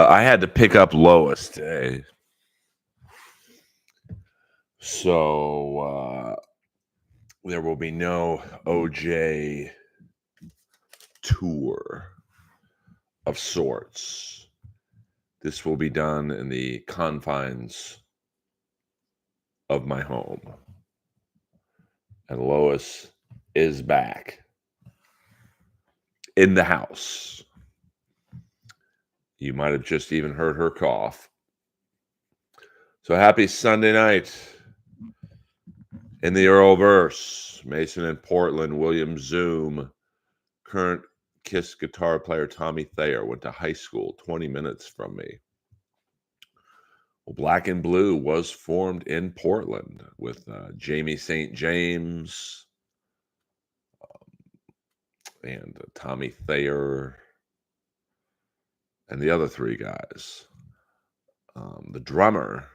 I had to pick up Lois today. So there will be no OJ tour of sorts. This will be done in the confines of my home. And Lois is back in the house. You might have just even heard her cough. So happy Sunday night in the Earlverse. Mason in Portland, William Zoom, current Kiss guitar player Tommy Thayer went to high school 20 minutes from me. Well, Black and Blue was formed in Portland with Jamie St. James and Tommy Thayer and the other three guys. The drummer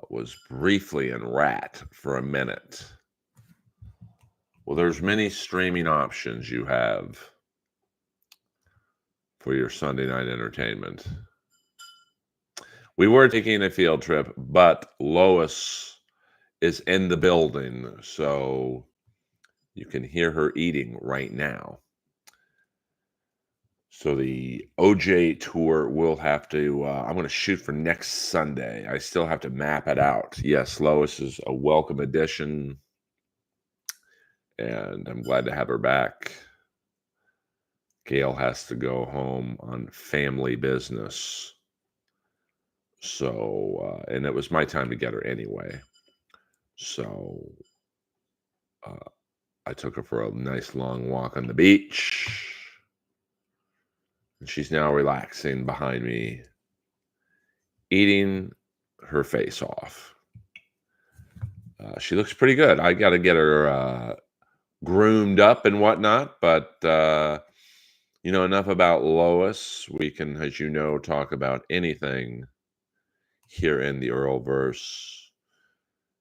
was briefly in Rat for a minute. Well, there's many streaming options you have for your Sunday night entertainment. We were taking a field trip, but Lois is in the building, so you can hear her eating right now. So the OJ tour will have to, I'm going to shoot for next Sunday. I still have to map it out. Yes, Lois is a welcome addition, and I'm glad to have her back. Gail has to go home on family business. So, and it was my time to get her anyway. So, I took her for a nice long walk on the beach. And she's now relaxing behind me, eating her face off. She looks pretty good. I got to get her groomed up and whatnot. But, enough about Lois. We can, as you know, talk about anything here in the Earlverse.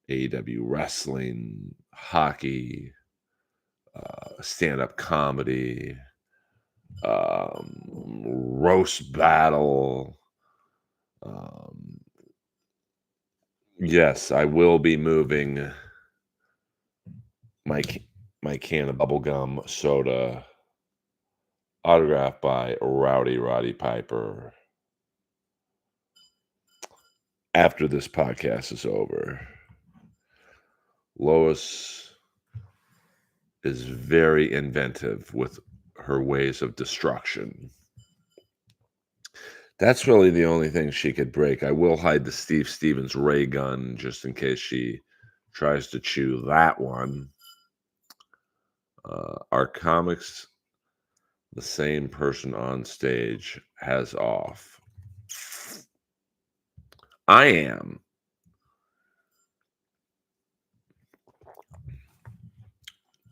AEW wrestling, hockey, stand-up comedy, roast battle. Yes, I will be moving my can of bubblegum soda autographed by Rowdy Roddy Piper after this podcast is over. Lois is very inventive with her ways of destruction. That's really the only thing she could break. I will hide the Steve Stevens ray gun just in case she tries to chew that one. Our comics, the same person on stage has off. I am.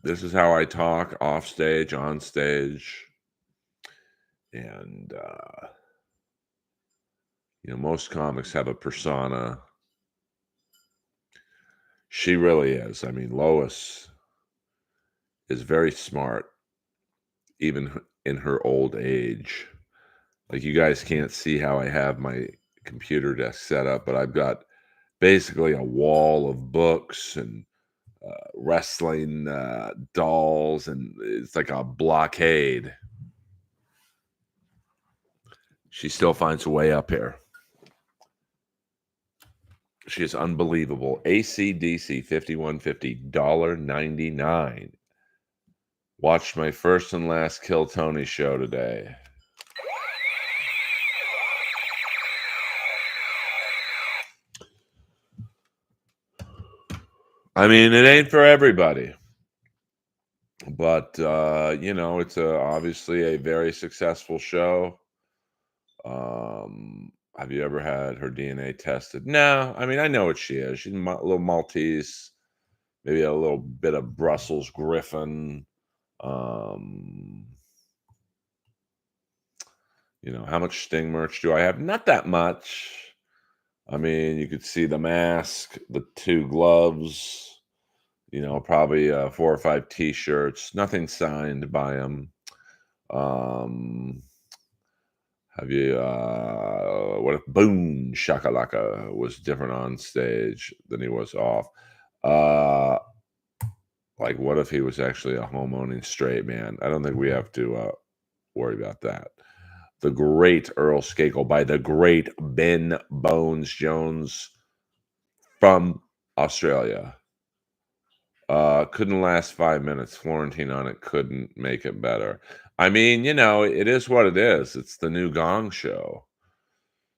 This is how I talk off stage, on stage. And, most comics have a persona. She really is. I mean, Lois is very smart, even in her old age. Like, you guys can't see how I have my computer desk set up, but I've got basically a wall of books and wrestling dolls, and it's like a blockade. She still finds a way up here. She is unbelievable. AC/DC 5150, $1.99. Watched my first and last Kill Tony show today. I mean, it ain't for everybody. But, it's obviously a very successful show. Have you ever had her DNA tested? No. I mean, I know what she is. She's a little Maltese, maybe a little bit of Brussels Griffin. How much Sting merch do I have? Not that much. I mean, you could see the mask, the 2 gloves, probably 4 or 5 T-shirts. Nothing signed by him. Have you, what if Boom Shakalaka was different on stage than he was off? Uh, like, what if he was actually a home-owning straight man? I don't think we have to, worry about that. The great Earl Skakel by the great Ben Bones Jones from Australia. Couldn't last 5 minutes. Florentine on it couldn't make it better. I mean, it is what it is. It's the new Gong Show.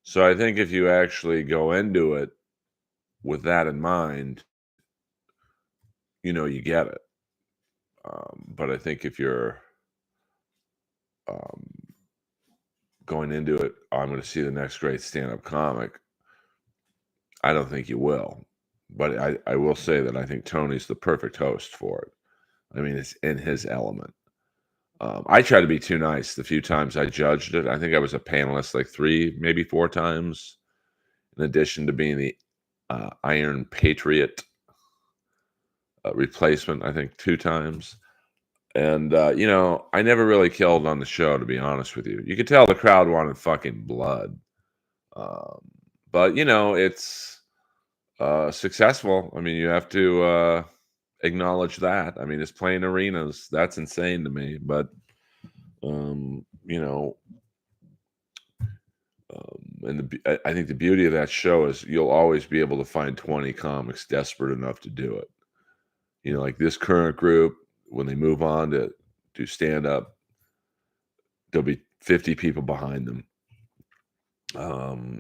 So I think if you actually go into it with that in mind, you get it. But I think if you're um, going into it, I'm going to see the next great stand-up comic. I don't think you will. But I will say that I think Tony's the perfect host for it. I mean, it's in his element. I try to be too nice the few times I judged it. I think I was a panelist like 3, maybe 4 times, in addition to being the Iron Patriot replacement, I think 2 times. And, I never really killed on the show, to be honest with you. You could tell the crowd wanted fucking blood. Um, but, it's successful. I mean, you have to acknowledge that. I mean, it's playing arenas. That's insane to me. But, um, you know, and I think the beauty of that show is you'll always be able to find 20 comics desperate enough to do it. Like this current group, when they move on to do stand up, there'll be 50 people behind them.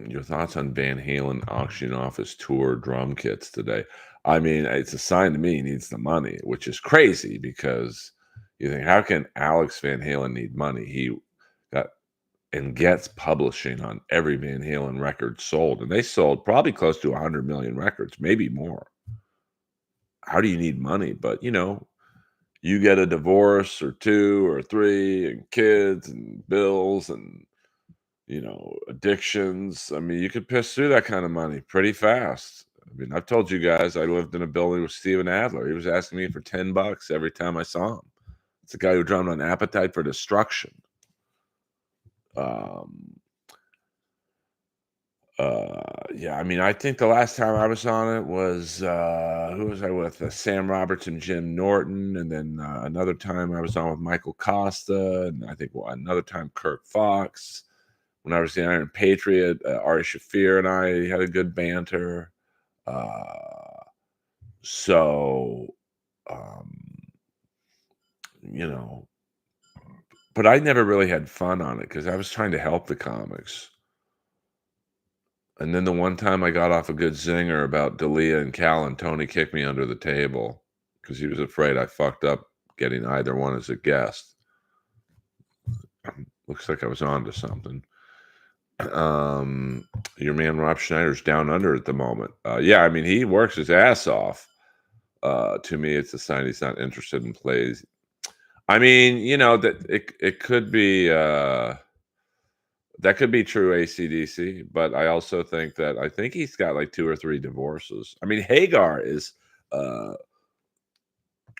Your thoughts on Van Halen auctioning off his tour drum kits today? I mean, it's a sign to me he needs the money, which is crazy because you think, how can Alex Van Halen need money? He got and gets publishing on every Van Halen record sold, and they sold probably close to 100 million records, maybe more. How do you need money? But you get a divorce or 2 or 3 and kids and bills and addictions. I mean, you could piss through that kind of money pretty fast. I mean, I've told you guys I lived in a building with Steven Adler. He was asking me for $10 every time I saw him. It's a guy who drummed on Appetite for Destruction. Um, yeah, I mean, I think the last time I was on it was who was I with? Sam Roberts and Jim Norton, and then another time I was on with Michael Costa, and I think another time Kirk Fox. When I was the Iron Patriot, Ari Shaffir and I had a good banter. So, um, you know, but I never really had fun on it because I was trying to help the comics. And then the one time I got off a good zinger about D'Elia and Cal, and Tony kicked me under the table because he was afraid I fucked up getting either one as a guest. Looks like I was on to something. Your man Rob Schneider's down under at the moment. Yeah, I mean, he works his ass off. To me, it's a sign he's not interested in plays. I mean, that it could be that could be true AC/DC, but I also think that I think he's got like 2 or 3 divorces. I mean, Hagar is uh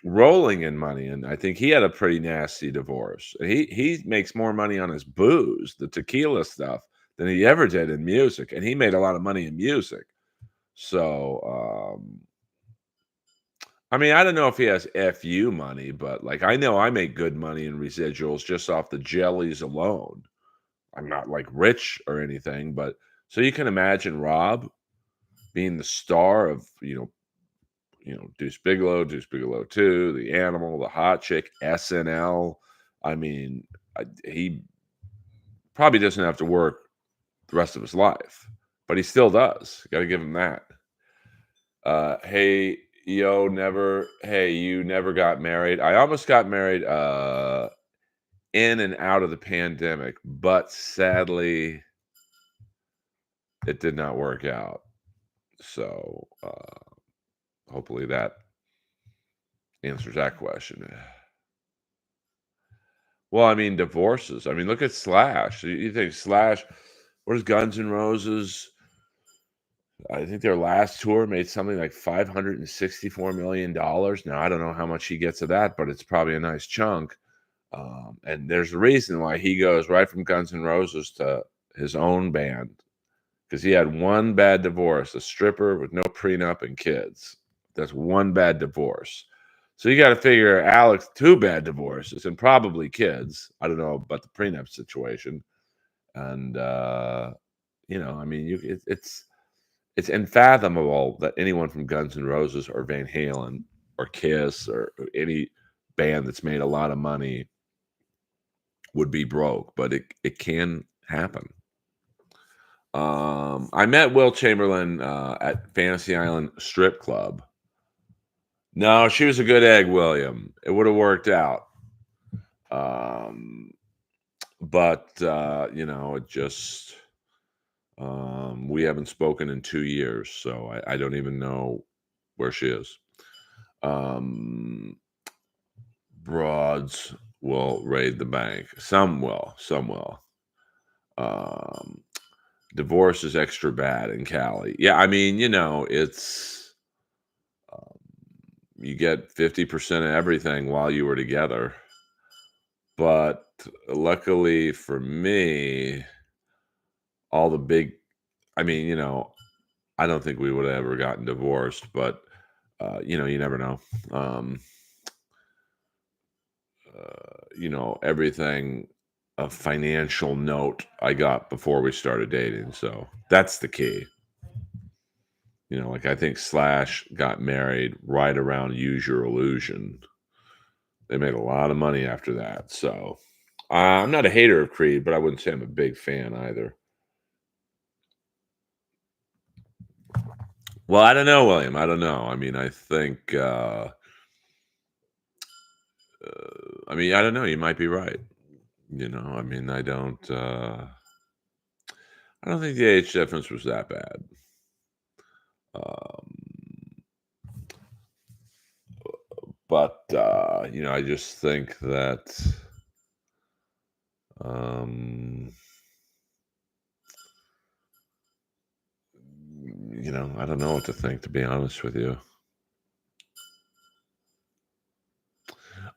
rolling in money, and I think he had a pretty nasty divorce. He makes more money on his booze, the tequila stuff, than he ever did in music, and he made a lot of money in music. So, I mean, I don't know if he has FU money, but like I know I make good money in residuals just off the jellies alone. I'm not like rich or anything, but so you can imagine Rob being the star of, Deuce Bigelow 2, The Animal, The Hot Chick, SNL. I mean, he probably doesn't have to work the rest of his life, but he still does. Got to give him that. Hey, you never got married. I almost got married in and out of the pandemic, but sadly, it did not work out. So, hopefully that answers that question. Well, I mean, divorces. I mean, look at Slash. You think Slash, what is Guns N' Roses? I think their last tour made something like $564 million. Now, I don't know how much he gets of that, but it's probably a nice chunk. And there's a reason why he goes right from Guns N' Roses to his own band, because he had one bad divorce, a stripper with no prenup and kids. That's one bad divorce. So you got to figure Alex, two bad divorces and probably kids. I don't know about the prenup situation. And, I mean, it's unfathomable that anyone from Guns N' Roses or Van Halen or Kiss or any band that's made a lot of money would be broke, but it can happen. I met Will Chamberlain at Fantasy Island Strip Club. No, she was a good egg, William. It would have worked out. Um, but it just we haven't spoken in 2 years, so I don't even know where she is. Broads will raid the bank. Some will. Some will. Divorce is extra bad in Cali. Yeah, I mean, it's you get 50% of everything while you were together. But luckily for me, all the big, I mean, I don't think we would have ever gotten divorced, but you never know. Um, Everything of financial note I got before we started dating. So that's the key. Like I think Slash got married right around Use Your Illusion. They made a lot of money after that. So I'm not a hater of Creed, but I wouldn't say I'm a big fan either. Well, I don't know, William. I don't know. I mean, I think, I mean, I don't know. You might be right. I mean, I don't think the age difference was that bad. Um, but I just think that, um, I don't know what to think, to be honest with you.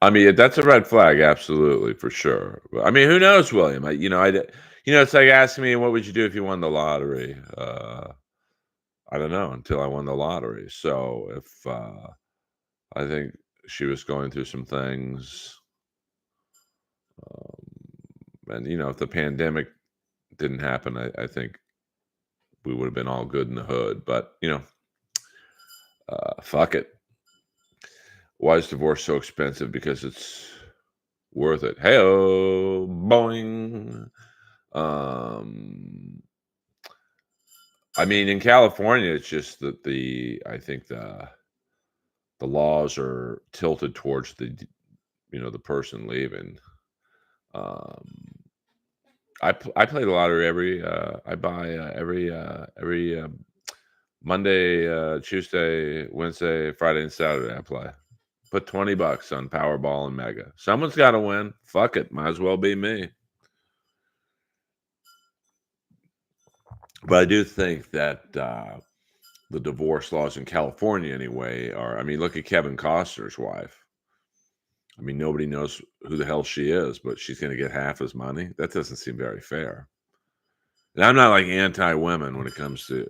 I mean, that's a red flag, absolutely, for sure. I mean, who knows, William? It's like asking me, what would you do if you won the lottery? I don't know until I won the lottery. So if I think she was going through some things, and if the pandemic didn't happen, I think we would have been all good in the hood. But fuck it. Why is divorce so expensive? Because it's worth it. Hey, boing. Um, I mean, in California, it's just that I think the laws are tilted towards the person leaving. Um, I play the lottery I buy every Monday, Tuesday, Wednesday, Friday, and Saturday. I play. Put $20 on Powerball and Mega. Someone's got to win. Fuck it, might as well be me. But I do think that the divorce laws in California, anyway, I mean, look at Kevin Costner's wife. I mean, nobody knows who the hell she is, but she's going to get half his money. That doesn't seem very fair. And I'm not like anti-women when it comes to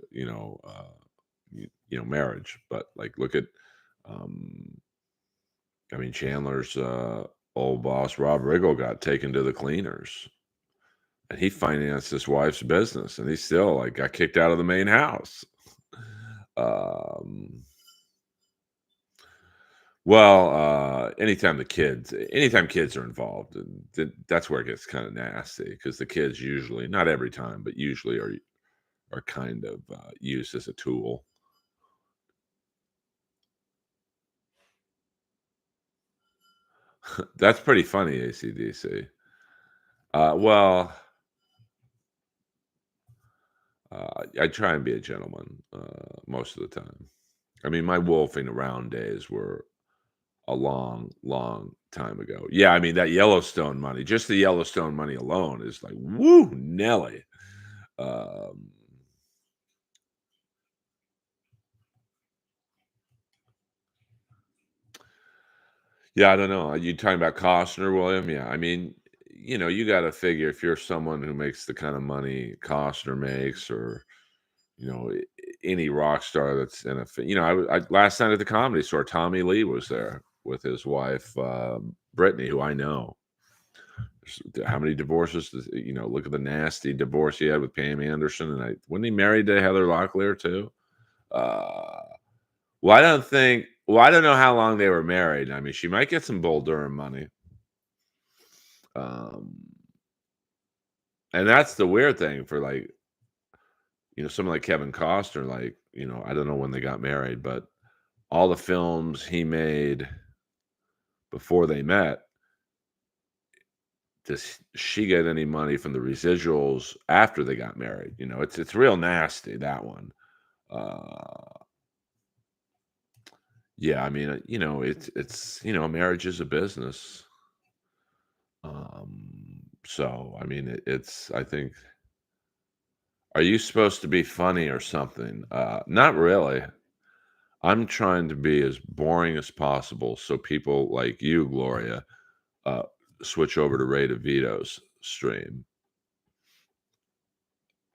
marriage, but like look at, um, I mean, Chandler's old boss Rob Riggle got taken to the cleaners, and he financed his wife's business, and he still like got kicked out of the main house. Um, Well, anytime kids are involved, that's where it gets kind of nasty because the kids usually, not every time, but usually are kind of used as a tool. That's pretty funny, ACDC. Well, I try and be a gentleman most of the time. I mean, my wolfing around days were a long, long time ago. Yeah, I mean that Yellowstone money, just the Yellowstone money alone is like woo, Nelly. Um, Yeah, I don't know. Are you talking about Costner, William? Yeah, I mean, you got to figure if you're someone who makes the kind of money Costner makes, or any rock star that's in a, last night at the Comedy Store, Tommy Lee was there with his wife, Brittany, who I know. How many divorces? Look at the nasty divorce he had with Pam Anderson, and wasn't he married to Heather Locklear too? Uh, well, I don't think. Well, I don't know how long they were married. I mean, she might get some Bull Durham money. Um, and that's the weird thing for, like, someone like Kevin Costner. Like, I don't know when they got married, but all the films he made before they met, does she get any money from the residuals after they got married? It's real nasty, that one. Uh, yeah, I mean, it's marriage is a business. So I mean, it's I think. Are you supposed to be funny or something? Not really. I'm trying to be as boring as possible so people like you, Gloria, uh, switch over to Ray DeVito's stream.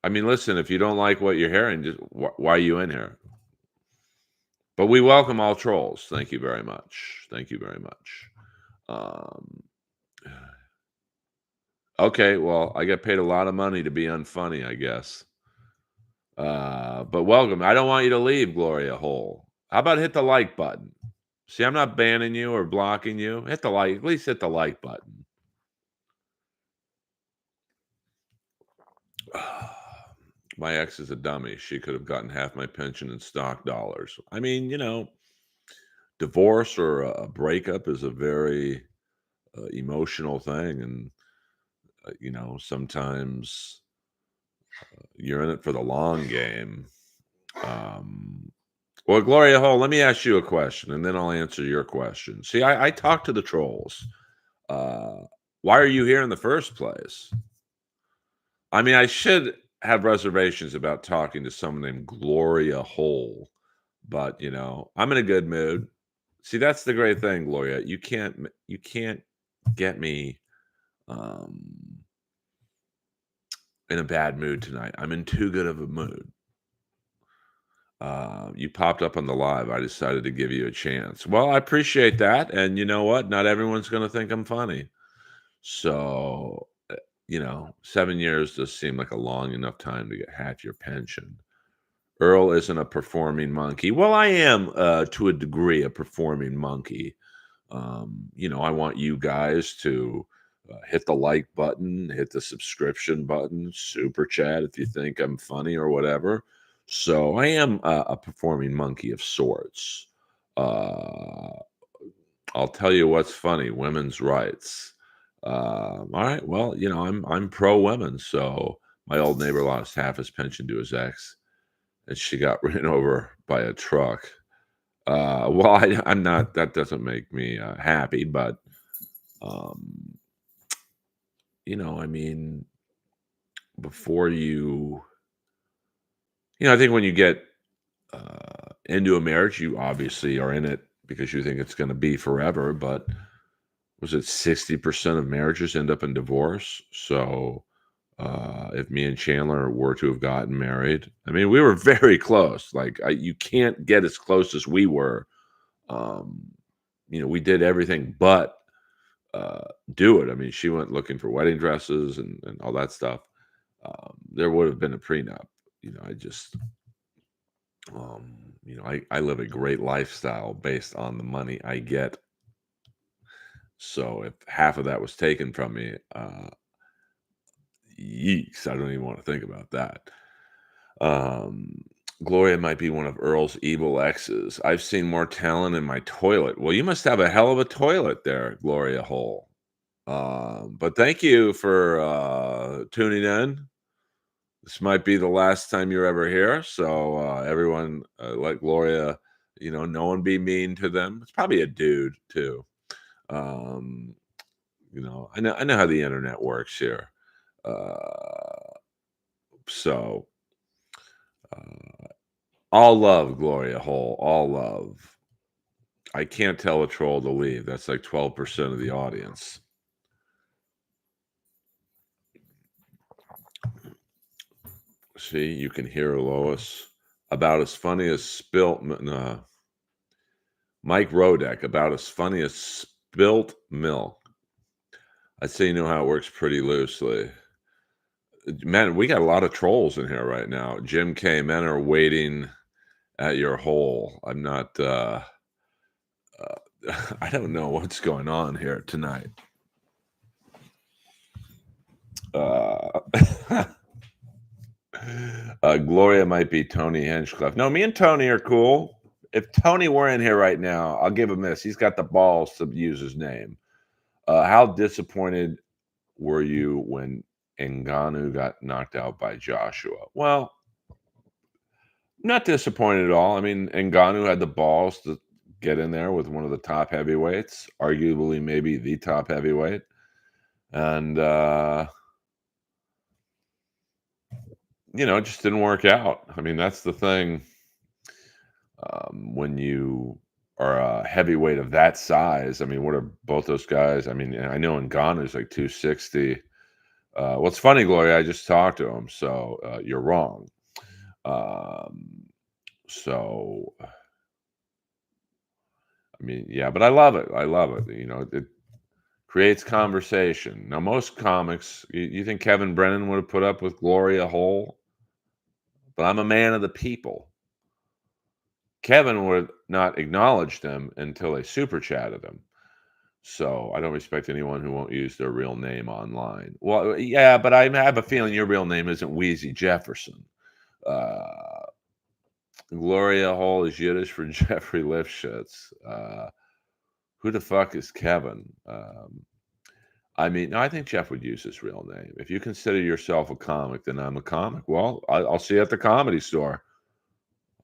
I mean, listen, if you don't like what you're hearing, just why are you in here? But we welcome all trolls. Thank you very much. Thank you very much. Um, okay, well, I get paid a lot of money to be unfunny, I guess. But welcome. I don't want you to leave, Gloria Hole. How about hit the like button? See, I'm not banning you or blocking you. Hit the like, at least hit the like button. My ex is a dummy. She could have gotten half my pension in stock dollars. I mean, divorce or a breakup is a very emotional thing. And, sometimes you're in it for the long game. Um, well, Gloria Hall, let me ask you a question and then I'll answer your question. See, I talk to the trolls. Uh, why are you here in the first place? I mean, I should have reservations about talking to someone named Gloria Hole, but I'm in a good mood. See, that's the great thing, Gloria. You can't get me um, in a bad mood tonight. I'm in too good of a mood. You popped up on the live. I decided to give you a chance. Well, I appreciate that, and you know what? Not everyone's going to think I'm funny. So, 7 years does seem like a long enough time to get half your pension. Earl isn't a performing monkey. Well, I am, to a degree, a performing monkey. I want you guys to hit the like button, hit the subscription button, super chat if you think I'm funny or whatever. So I am a performing monkey of sorts. Uh, I'll tell you what's funny: women's rights. All right, well, I'm pro women. So my old neighbor lost half his pension to his ex, and she got ran over by a truck. Well, I'm not. That doesn't make me happy, but um, I mean, before I think when you get into a marriage, you obviously are in it because you think it's going to be forever. But was it 60% of marriages end up in divorce? So if me and Chandler were to have gotten married, I mean, we were very close. Like, you can't get as close as we were. Um, we did everything but do it. I mean, she went looking for wedding dresses and all that stuff. There would have been a prenup. I just, I live a great lifestyle based on the money I get. So if half of that was taken from me, yeeks, I don't even want to think about that. Um, Gloria might be one of Earl's evil exes. I've seen more talent in my toilet. Well, you must have a hell of a toilet there, Gloria Hole. But thank you for tuning in. This might be the last time you're ever here. So everyone, let Gloria, no one be mean to them. It's probably a dude too. Um, I know how the internet works here. Uh, so all love, Gloria Hole, all love. I can't tell a troll to leave. That's like 12% of the audience. See, you can hear Lois. About as funny as Mike Rodek, about as funny as spilt milk. I'd say you know how it works pretty loosely. Man, we got a lot of trolls in here right now. Jim K. Men are waiting at your hole. I'm not, I don't know what's going on here tonight. Gloria might be Tony Hinchcliffe. No, me and Tony are cool. If Tony were in here right now, I'll give him this. He's got the balls to use his name. How disappointed were you when Ngannou got knocked out by Joshua? Well, not disappointed at all. I mean, Ngannou had the balls to get in there with one of the top heavyweights, arguably maybe the top heavyweight. And, it just didn't work out. I mean, that's the thing. When you are a heavyweight of that size, I mean, what are both those guys? I mean, I know Ngannou's like 260. What's funny, Gloria, I just talked to him, so you're wrong. So, I mean, yeah, but I love it. I love it. It creates conversation. Now, most comics, you think Kevin Brennan would have put up with Gloria Hole? But I'm a man of the people. Kevin would not acknowledge them until they super chatted him. So I don't respect anyone who won't use their real name online. Well, yeah, but I have a feeling your real name isn't Wheezy Jefferson. Gloria Hole is Yiddish for Jeffrey Lifshitz. Who the fuck is Kevin? I mean, no, I think Jeff would use his real name. If you consider yourself a comic, then I'm a comic. Well, I'll see you at the Comedy Store.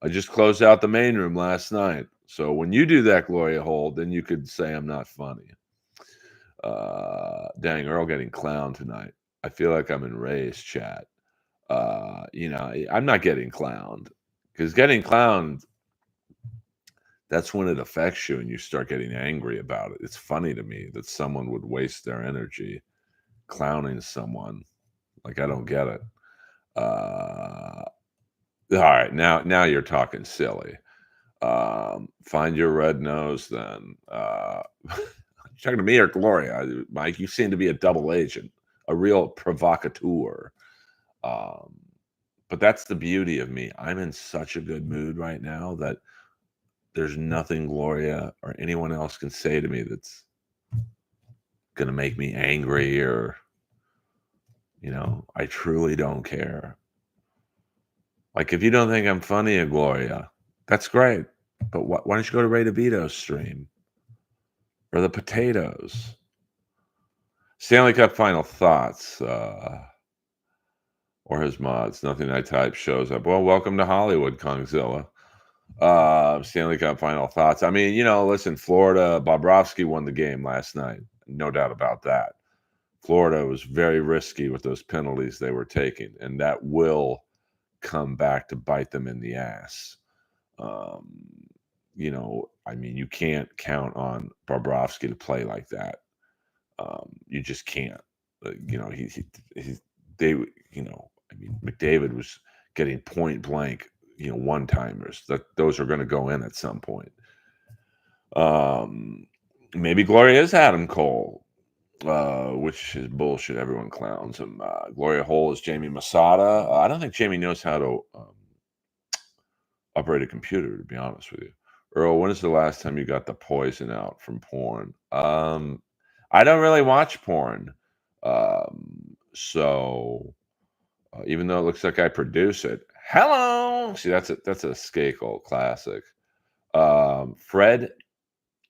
I just closed out the main room last night. So when you do that, Gloria Hole, then you could say I'm not funny. Dang, Earl getting clowned tonight. I feel like I'm in Ray's chat. I'm not getting clowned. Because getting clowned, that's when it affects you and you start getting angry about it. It's funny to me that someone would waste their energy clowning someone. Like, I don't get it. All right, now you're talking silly. Find your red nose then. You talking to me or Gloria? Mike, you seem to be a double agent, a real provocateur. But that's the beauty of me. I'm in such a good mood right now that there's nothing Gloria or anyone else can say to me that's going to make me angry or, I truly don't care. Like, if you don't think I'm funny, Gloria, that's great. But why don't you go to Ray DeVito's stream? Or the potatoes? Stanley Cup final thoughts. Or his mods. Nothing I type shows up. Well, welcome to Hollywood, Kongzilla. Stanley Cup final thoughts. I mean, listen, Florida, Bobrovsky won the game last night. No doubt about that. Florida was very risky with those penalties they were taking, and that will come back to bite them in the ass. I mean, you can't count on Bobrovsky to play like that. You just can't. I mean, McDavid was getting point blank, one timers. Those are going to go in at some point. Maybe Gloria is Adam Cole, which is bullshit. Everyone clowns him. Gloria Hole is Jamie Masada. I don't think Jamie knows how to operate a computer, to be honest with you. Earl, when is the last time you got the poison out from porn? I don't really watch porn. So even though it looks like I produce it, hello. See, that's a Skakel classic. Fred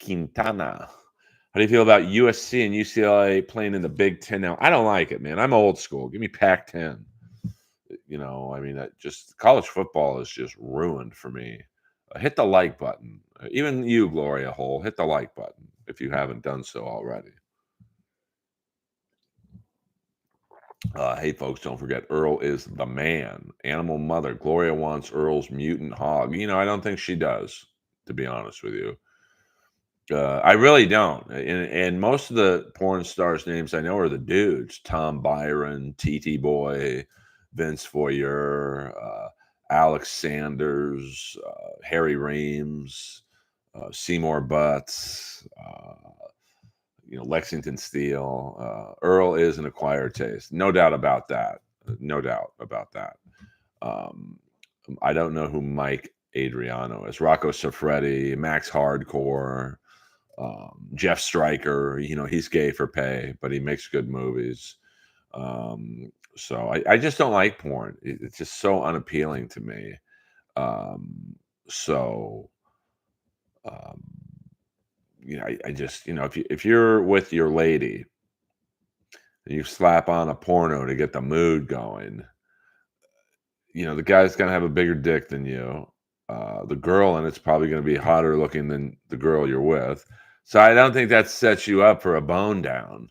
Quintana. How do you feel about USC and UCLA playing in the Big Ten now? I don't like it, man. I'm old school. Give me Pac-10. I mean, just college football is just ruined for me. Hit the like button. Even you, Gloria Hole, hit the like button if you haven't done so already. Hey, folks, don't forget, Earl is the man. Animal mother. Gloria wants Earl's mutant hog. I don't think she does, to be honest with you. I really don't, and most of the porn stars' names I know are the dudes: Tom Byron, TT Boy, Vince Foyer, Alex Sanders, Harry Reams, Seymour Butts, Lexington Steele. Earl is an acquired taste, no doubt about that. No doubt about that. Um, I don't know who Mike Adriano is. Rocco Siffredi, Max Hardcore, Jeff Stryker. He's gay for pay, but he makes good movies. So I just don't like porn. It's just so unappealing to me. So um, I just if you're with your lady and you slap on a porno to get the mood going, the guy's gonna have a bigger dick than you. The girl in it's probably gonna be hotter looking than the girl you're with. So I don't think that sets you up for a bone down.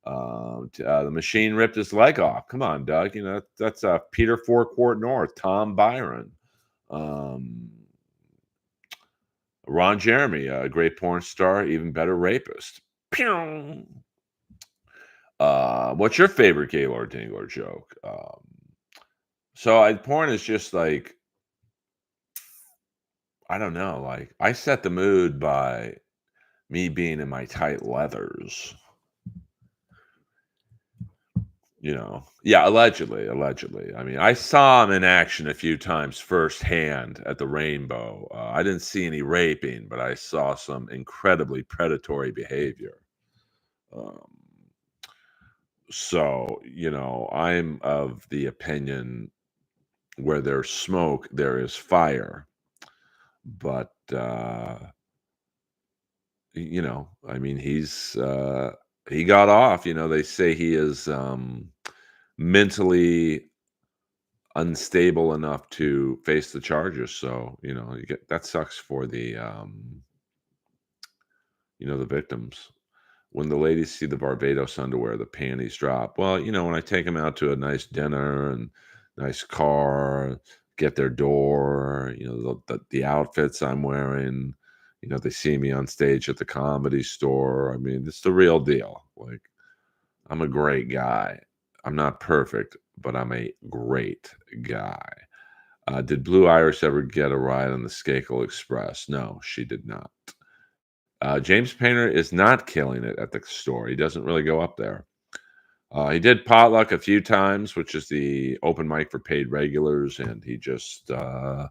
The machine ripped his leg off. Come on, Doug. That's Peter Forecourt North, Tom Byron, um, Ron Jeremy, a great porn star, even better rapist. Pew! What's your favorite Gaylord Dingler joke? Porn is just like, I don't know. Like, I set the mood by me being in my tight leathers. Yeah, allegedly. I mean, I saw him in action a few times firsthand at the Rainbow. I didn't see any raping, but I saw some incredibly predatory behavior. Um, I'm of the opinion where there's smoke, there is fire. But I mean, he got off. They say he is mentally unstable enough to face the charges. So, that sucks for the victims. When the ladies see the Barbados underwear, the panties drop. Well, when I take them out to a nice dinner and nice car, get their door, the outfits I'm wearing, they see me on stage at the Comedy Store. I mean, it's the real deal. Like, I'm a great guy. I'm not perfect, but I'm a great guy. Did Blue Iris ever get a ride on the Skakel Express? No, she did not. James Painter is not killing it at the store. He doesn't really go up there. He did potluck a few times, which is the open mic for paid regulars, and he just, I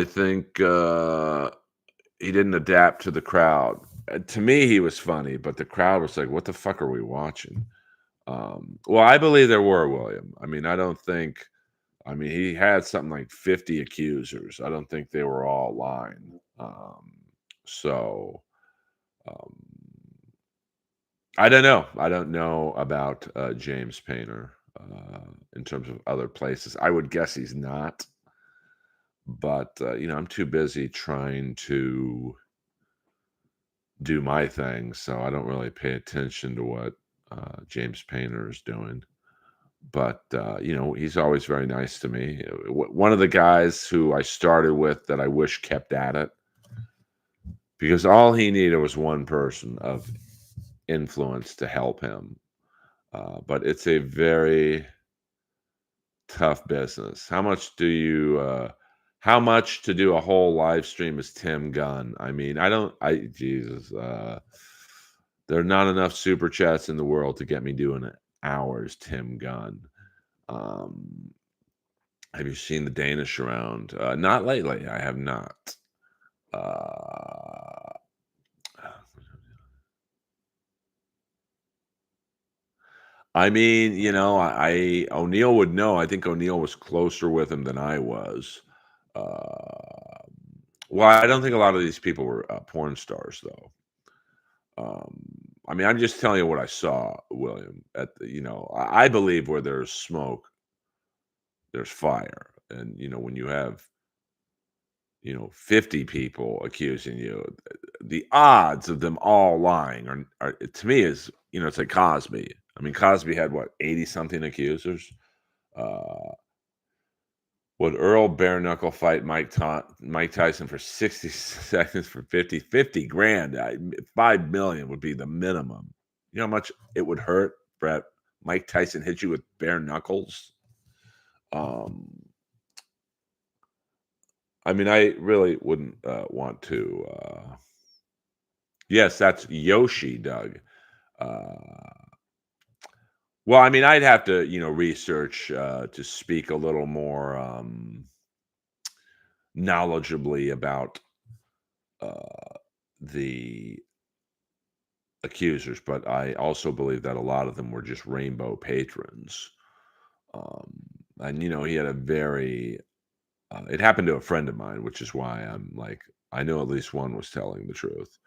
think, he didn't adapt to the crowd. To me, he was funny, but the crowd was like, "What the fuck are we watching?" Well, I believe there were, William. I mean, I don't think. I mean, he had something like 50 accusers. I don't think they were all lying. So um, I don't know. I don't know about James Painter in terms of other places. I would guess he's not, but I'm too busy trying to do my thing, so I don't really pay attention to what James Painter is doing. But he's always very nice to me. One of the guys who I started with that I wish kept at it, because all he needed was one person of influence to help him. But it's a very tough business. How much to do a whole live stream is Tim Gunn? I mean, Jesus, there are not enough super chats in the world to get me doing hours, Tim Gunn. Um, have you seen the Danish around? Not lately. I have not. Uh, I mean, O'Neill would know. I think O'Neill was closer with him than I was. Uh, well, I don't think a lot of these people were porn stars, though. Um, I mean, I'm just telling you what I saw, William. I believe where there's smoke, there's fire, and when you have 50 people accusing you, the odds of them all lying are to me is, it's like Cosby. I mean, Cosby had what, 80 something accusers? Uh, Would Earl bare knuckle fight Mike Tyson for 60 seconds for 50 grand? 5 million would be the minimum. You know how much it would hurt, Brett? Mike Tyson hit you with bare knuckles. Um, I mean, I really wouldn't want to. Yes, that's Yoshi, Doug. Uh, well, I mean, I'd have to, research to speak a little more knowledgeably about the accusers, but I also believe that a lot of them were just rainbow patrons. Um, and he had a very it happened to a friend of mine, which is why I'm like, I know at least one was telling the truth.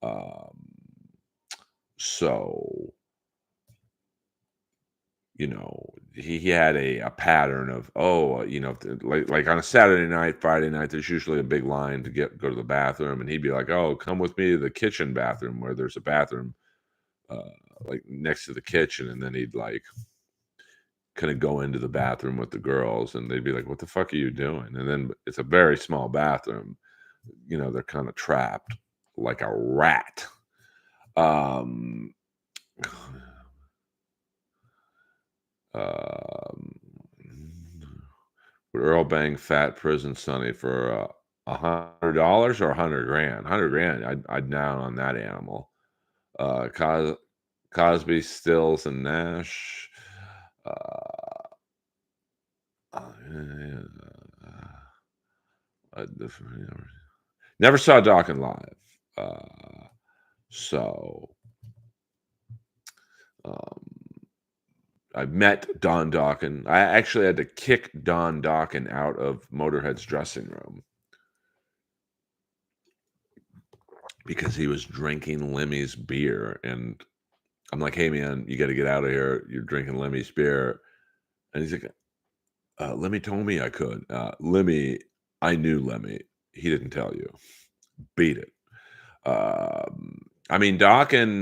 Um, so he had a pattern of, like on a Saturday night, Friday night, there's usually a big line to go to the bathroom, and he'd be like, "Oh, come with me to the kitchen bathroom where there's a bathroom uh, like next to the kitchen," and then he'd like kind of go into the bathroom with the girls, and they'd be like, "What the fuck are you doing?" And then it's a very small bathroom, they're kind of trapped like a rat. Um, um, would Earl bang fat prison Sonny for $100 or 100 grand? 100 grand. I'd down on that animal. Cosby, Stills, and Nash. Uh, uh, uh, Never saw Dawkins live. So um, I met Don Dawkins. I actually had to kick Don Dawkins out of Motorhead's dressing room because he was drinking Lemmy's beer. And I'm like, "Hey, man, you got to get out of here. You're drinking Lemmy's beer." And he's like, "Lemmy told me I could." Lemmy, I knew Lemmy. He didn't tell you. Beat it. I mean, Dawkins,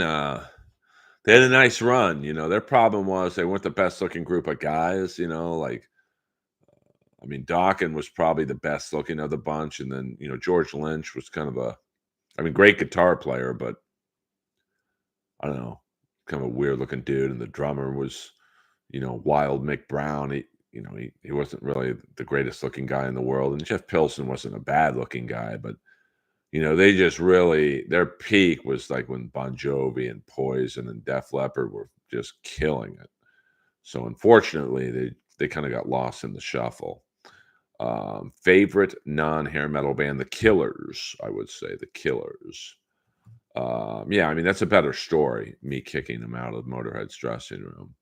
they had a nice run. Their problem was they weren't the best looking group of guys. Like, I mean, Dawkins was probably the best looking of the bunch, and then George Lynch was kind of great guitar player, but I don't know, kind of a weird looking dude. And the drummer was, Wild Mick Brown. He wasn't really the greatest looking guy in the world, and Jeff Pilson wasn't a bad looking guy, but they just really, their peak was like when Bon Jovi and Poison and Def Leppard were just killing it. So unfortunately, they kind of got lost in the shuffle. Favorite non-hair metal band, The Killers, I would say. The Killers. Yeah, I mean, that's a better story, me kicking him out of Motorhead's dressing room.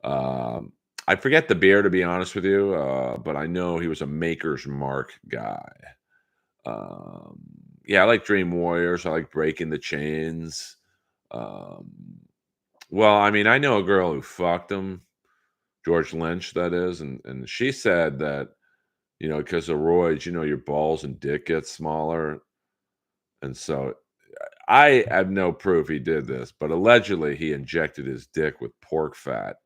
I forget the beer, to be honest with you, but I know he was a Maker's Mark guy. Um, yeah, I like Dream Warriors. I like Breaking the Chains. Um, well, I mean, I know a girl who fucked him, George Lynch, that is, and she said that, because of roids, your balls and dick get smaller. And so I have no proof he did this, but allegedly he injected his dick with pork fat.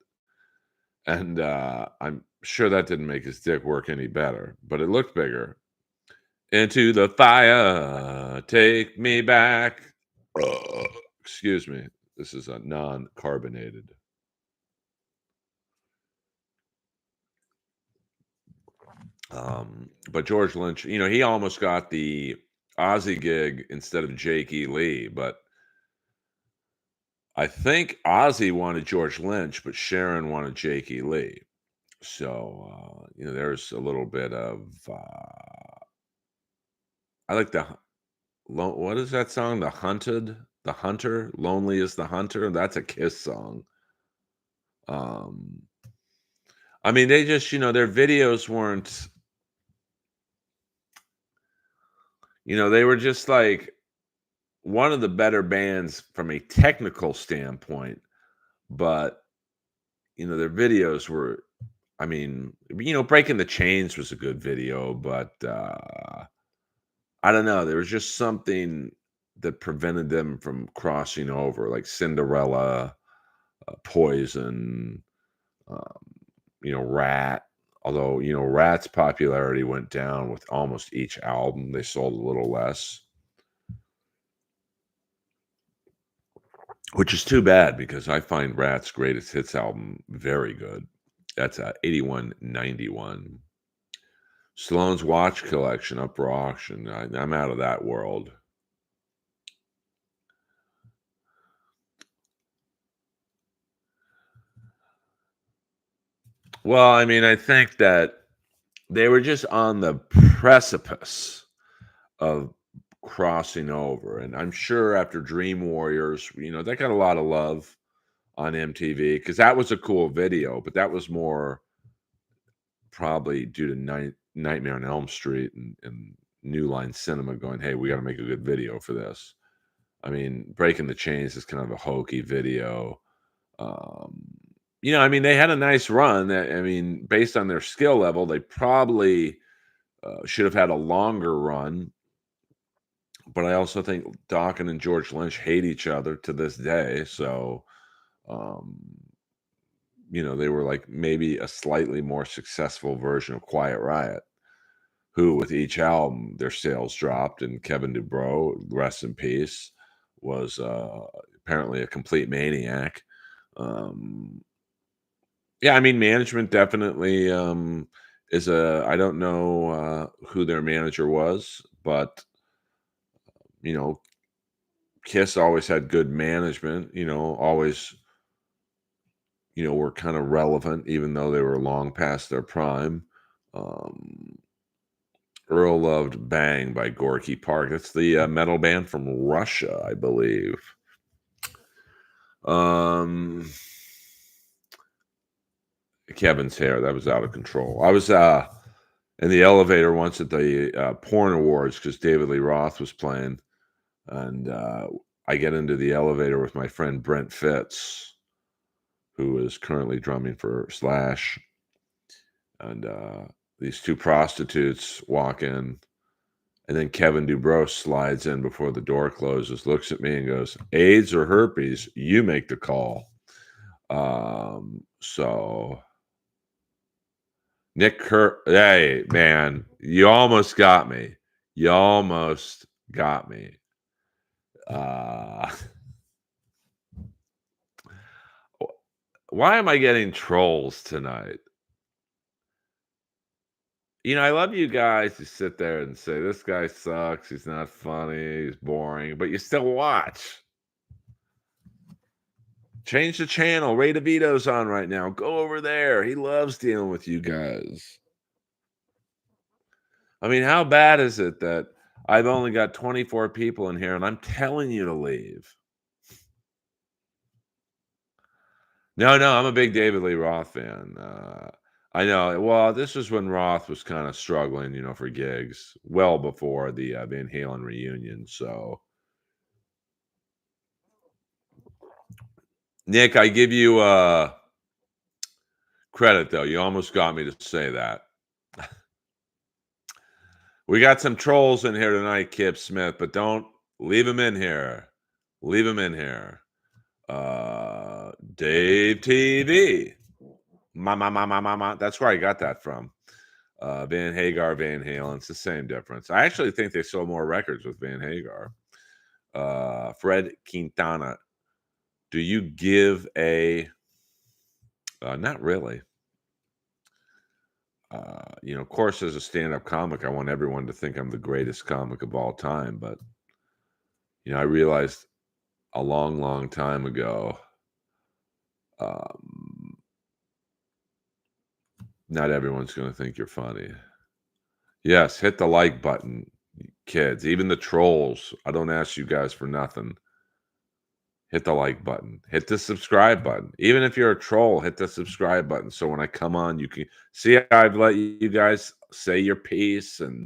And I'm sure that didn't make his dick work any better, but it looked bigger. Into the fire, take me back. Excuse me. This is a non-carbonated. But George Lynch, he almost got the Ozzy gig instead of Jake E. Lee, but I think Ozzy wanted George Lynch, but Sharon wanted Jake E. Lee. So, there's a little bit of, I like what is that song? The Hunter, Lonely is the Hunter. That's a Kiss song. Um, I mean, they just, their videos weren't, they were just like one of the better bands from a technical standpoint, but, their videos were, I mean, Breaking the Chains was a good video, but I don't know. There was just something that prevented them from crossing over, like Cinderella, Poison, um, Rat, Although, Rat's popularity went down with almost each album. They sold a little less, which is too bad because I find Rat's greatest hits album very good. That's 8191. Stallone's watch collection up for auction. I'm out of that world. Well, I mean, I think that they were just on the precipice of crossing over, and I'm sure after Dream Warriors, that got a lot of love on MTV because that was a cool video, but that was more probably due to Nightmare on Elm Street and New Line Cinema going, "Hey, we got to make a good video for this." I mean, Breaking the Chains is kind of a hokey video. Um, I mean, they had a nice run. I mean, based on their skill level, they probably should have had a longer run. But I also think Dawkins and George Lynch hate each other to this day. So, um, they were like maybe a slightly more successful version of Quiet Riot, who with each album their sales dropped, and Kevin Dubrow, rest in peace, was apparently a complete maniac. Um, yeah, I mean, management definitely is I don't know who their manager was, but you know, Kiss always had good management. Always were kind of relevant, even though they were long past their prime. Um, Earl loved Bang by Gorky Park. That's the metal band from Russia, I believe. Um, Kevin's hair, that was out of control. I was in the elevator once at the porn awards because David Lee Roth was playing, and I get into the elevator with my friend Brent Fitz, who is currently drumming for Slash, and these two prostitutes walk in, and then Kevin Dubrow slides in before the door closes, looks at me and goes, "AIDS or herpes, you make the call." So Nick Kerr, hey man, you almost got me. You almost got me. Uh, why am I getting trolls tonight? I love you guys who sit there and say, "This guy sucks. He's not funny. He's boring," but you still watch. Change the channel. Ray DeVito's on right now. Go over there. He loves dealing with you guys. I mean, how bad is it that I've only got 24 people in here and I'm telling you to leave? No, no, I'm a big David Lee Roth fan. I know. Well, this was when Roth was kind of struggling, for gigs, well before the Van Halen reunion. So, Nick, I give you credit though. You almost got me to say that. We got some trolls in here tonight, Kip Smith, but don't leave them in here. Leave them in here. Dave TV. That's where I got that from. Van Hagar, Van Halen. It's the same difference. I actually think they sold more records with Van Hagar. Fred Quintana. Do you give a not really. Of course, as a stand-up comic, I want everyone to think I'm the greatest comic of all time. But, I realized a long, long time ago, not everyone's going to think you're funny. Yes, hit the like button, kids. Even the trolls. I don't ask you guys for nothing. Hit the like button. Hit the subscribe button. Even if you're a troll, hit the subscribe button. So when I come on, you can see I've let you guys say your piece and